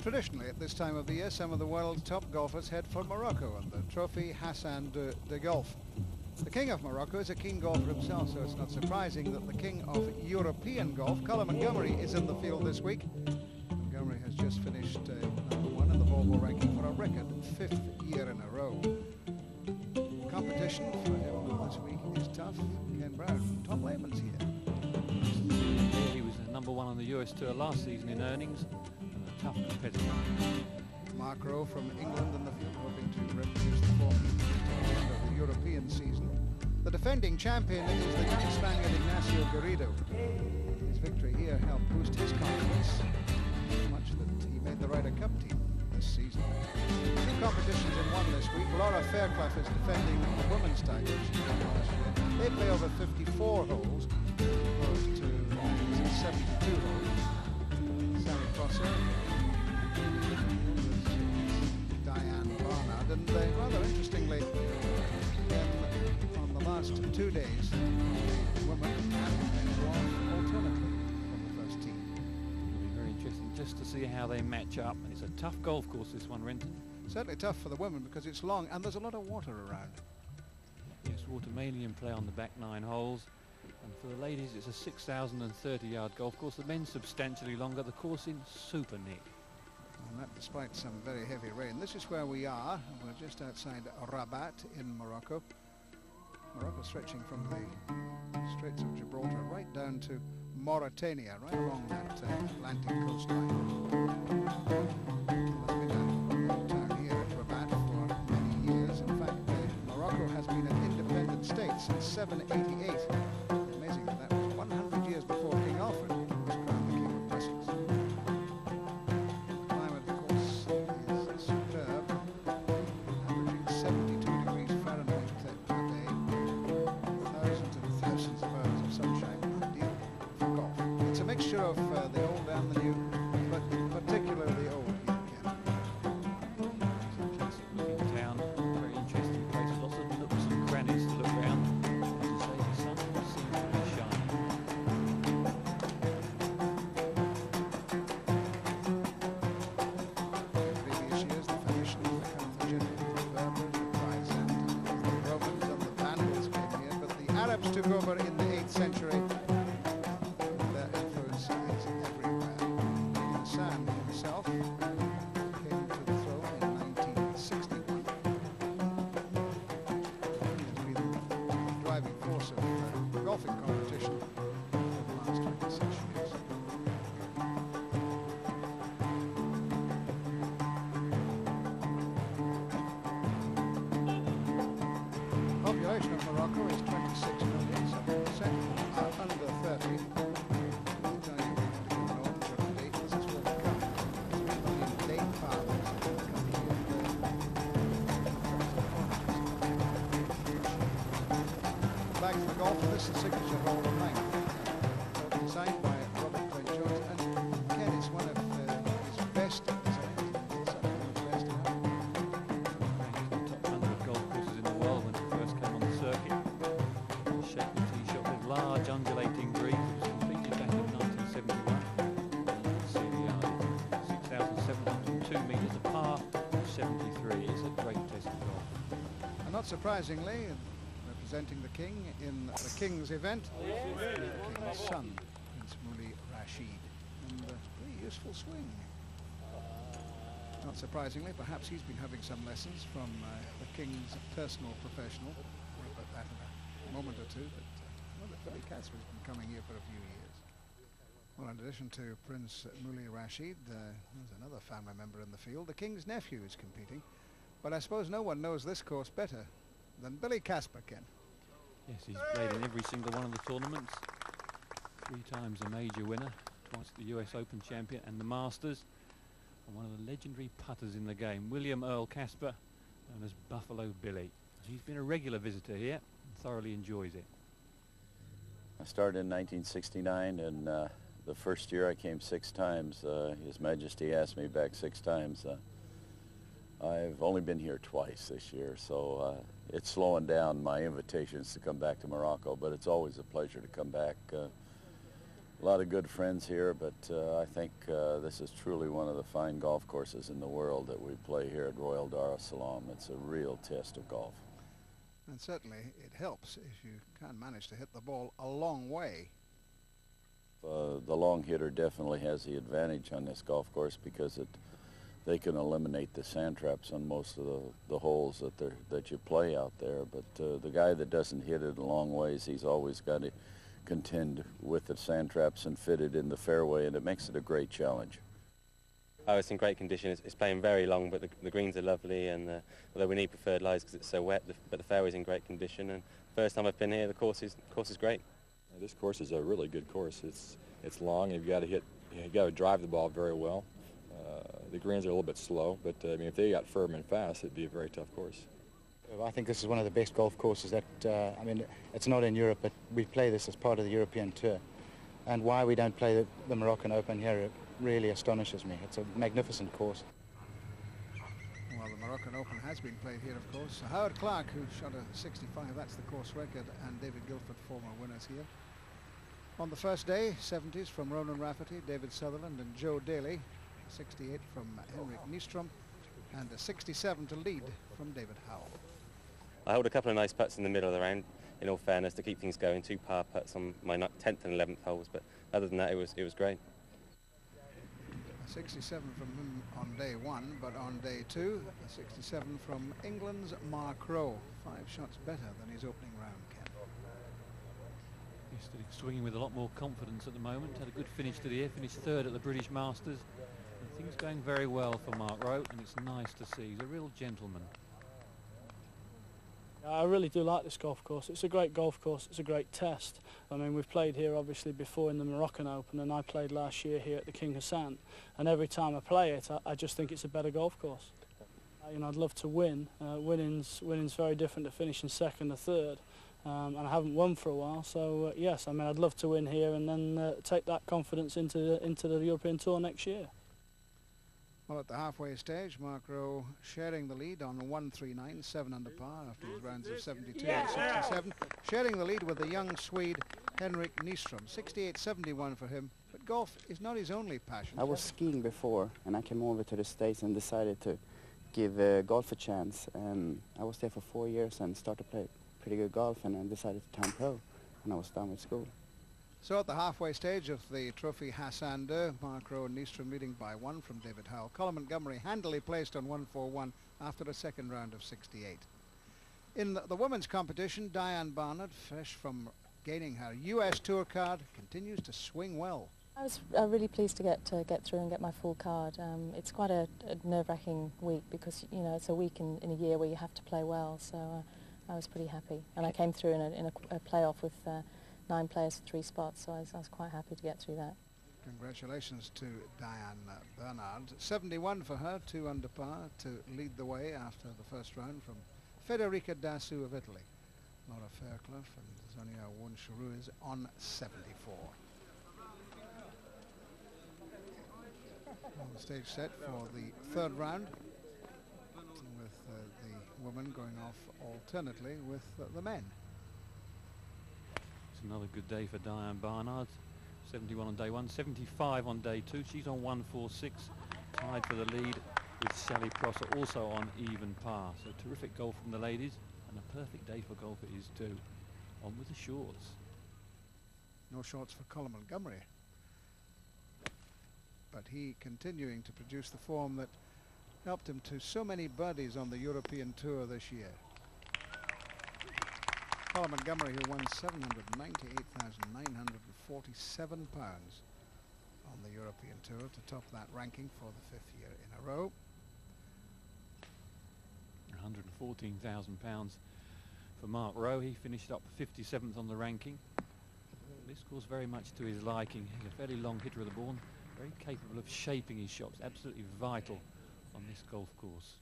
Traditionally, at this time of the year, some of the world's top golfers head for Morocco and the trophy Hassan de Golf. The king of Morocco is a keen golfer himself, so it's not surprising that the king of European golf, Colin Montgomery, is in the field this week. Montgomery has just finished #1 in the Volvo ranking for a record 5th year in a row. Competition for him this week is tough. Ken Brown, Tom Lehman's here. He was #1 on the US Tour last season in earnings and a tough competitor. Mark Rowe from England in the field, hoping to reproduce the form of the European season. The defending champion is the young Spaniard Ignacio Garrido. His victory here helped boost his confidence so much that he made the Ryder Cup team this season. Two competitions in one this week. Laura Fairclough is defending the women's title. They play over 54 holes, opposed to 72 holes. Sammy Prosser, Diane Barnard, and rather interestingly, on the last 2 days, the women and men go off alternately from the first team. It'll be very interesting just to see how they match up. It's a tough golf course, this one, Renton. Certainly tough for the women because it's long and there's a lot of water around. Yes, water mainly in play on the back 9 holes. And for the ladies, it's a 6,030-yard golf course. The men's substantially longer. The course in super nick. And that despite some very heavy rain. This is where we are. We're just outside Rabat in Morocco. Morocco stretching from the Straits of Gibraltar right down to Mauritania, right along that Atlantic coastline. There's been a town here at Rabat for many years. In fact, Morocco has been an independent state since 788. Amazing that that was 100 years before King Alfred was crowned the King of Brussels. The climate, of course, is superb, averaging 72 degrees Fahrenheit per day, thousands and thousands of hours of sunshine, ideal for golf. It's a mixture of the old and the new, but particularly the old here, Ken. It's a classic looking town, very interesting place, lots of nooks and crannies to look around. As you say, the sun seems to be shining. In previous years, the Phoenicians, the Carthaginians, the Berbers, the Byzantines, the Romans and the Vandals came here, but the Arabs took over in the 8th century. Their influence is everywhere. Hassan himself came to the throne in 1961. He has been the driving force of golfing competition for the last 26 years. Population of Morocco is 26 million, 7% are under 30. I'll tell you, to go north for a date, this is where they come. 3 million date farmers come here. Back to the golf, this is the signature hole of night. Designed by Robert Brent Jones, and Ken is one of his best designs. It's certainly one of the best in Ranked in the top 100 golf courses in the world when it first came on the circuit. The shape of tee shot with large undulating greens. It was completed back in 1971. And you can see the yardage, 6,702 metres, a par of 73. It's a great test of golf. And not surprisingly, representing the king in the king's event, the king's son, Prince Moulay Rashid. And a very useful swing. Not surprisingly, perhaps he's been having some lessons from the king's personal professional. We'll put that in a moment or two, but Billy Casper's been coming here for a few years. Well, in addition to Prince Moulay Rashid, there's another family member in the field. The king's nephew is competing, but I suppose no one knows this course better than Billy Casper, Ken. Yes, he's played in every single one of the tournaments. 3 times a major winner, twice the US Open champion and the Masters. And one of the legendary putters in the game, William Earl Casper, known as Buffalo Billy. He's been a regular visitor here and thoroughly enjoys it. I started in 1969, and the first year I came 6 times. His Majesty asked me back 6 times. I've only been here twice this year, so it's slowing down my invitations to come back to Morocco, but it's always a pleasure to come back. A lot of good friends here, but I think this is truly one of the fine golf courses in the world that we play here at Royal Dar es Salaam. It's a real test of golf. And certainly it helps if you can manage to hit the ball a long way. The long hitter definitely has the advantage on this golf course because they can eliminate the sand traps on most of the holes that you play out there. But the guy that doesn't hit it a long ways, he's always got to contend with the sand traps and fit it in the fairway, and it makes it a great challenge. Oh, it's in great condition. It's playing very long, but the greens are lovely, and although we need preferred lies because it's so wet, but the fairway's in great condition. And first time I've been here, the course is great. This course is a really good course. It's long, and you got to drive the ball very well. The greens are a little bit slow, but I mean, if they got firm and fast, it'd be a very tough course. I think this is one of the best golf courses that, I mean, it's not in Europe, but we play this as part of the European Tour. And why we don't play the Moroccan Open here really astonishes me. It's a magnificent course. Well, the Moroccan Open has been played here, of course. Howard Clark, who shot a 65, that's the course record, and David Guilford, former winners here. On the first day, 70s from Ronan Rafferty, David Sutherland and Joe Daly, 68 from Henrik Nystrom, and a 67 to lead from David Howell. I hold a couple of nice putts in the middle of the round, in all fairness, to keep things going. 2 par putts on my 10th and 11th holes, but other than that, it was great. A 67 from him on day 1, but on day 2, a 67 from England's Mark Rowe. 5 shots better than his opening round, Ken. He's swinging with a lot more confidence at the moment. Had a good finish to the year, finished 3rd at the British Masters. And things going very well for Mark Rowe, and it's nice to see. He's a real gentleman. I really do like this golf course. It's a great golf course. It's a great test. I mean, we've played here obviously before in the Moroccan Open, and I played last year here at the King Hassan. And every time I play it, I just think it's a better golf course. You know, I'd love to win. Winning's very different to finishing 2nd or 3rd. And I haven't won for a while, so yes, I mean, I'd love to win here and then take that confidence into the European Tour next year. Well, at the halfway stage, Mark Rowe sharing the lead on 139, 7 under par after his rounds of 72 and 67. Sharing the lead with the young Swede Henrik Nystrom, 68-71 for him. But golf is not his only passion. I was skiing before, and I came over to the States and decided to give golf a chance. And I was there for 4 years and started to play pretty good golf, and I decided to turn pro, and I was done with school. So at the halfway stage of the Trophy Hassan II, Mark Rowe and Nystrom leading by 1 from David Howell. Colin Montgomery handily placed on 141 after a second round of 68. In the women's competition, Diane Barnard, fresh from gaining her US Tour card, continues to swing well. I was really pleased to get through and get my full card. It's quite a nerve-wracking week because, you know, it's a week in a year where you have to play well, so I was pretty happy. And I came through in a playoff with 9 players for 3 spots, so I was quite happy to get through that. Congratulations to Diane Bernard. 71 for her, 2 under par to lead the way after the first round from Federica Dasu of Italy. Laura Fairclough and Sonia Wunshuru is on 74. On the stage set for the 3rd round, with the women going off alternately with the men. It's another good day for Diane Barnard. 71 on day 1, 75 on day 2. She's on 146, tied for the lead with Sally Prosser, also on even par. So terrific golf from the ladies, and a perfect day for golf it is too. On with the shorts. No shorts for Colin Montgomery, but he continuing to produce the form that helped him to so many birdies on the European Tour this year. Colin Montgomery, who won £798,947 on the European Tour to top that ranking for the 5th year in a row. £114,000 for Mark Rowe. He finished up 57th on the ranking. This course very much to his liking. He's a fairly long hitter of the ball, very capable of shaping his shots, absolutely vital on this golf course.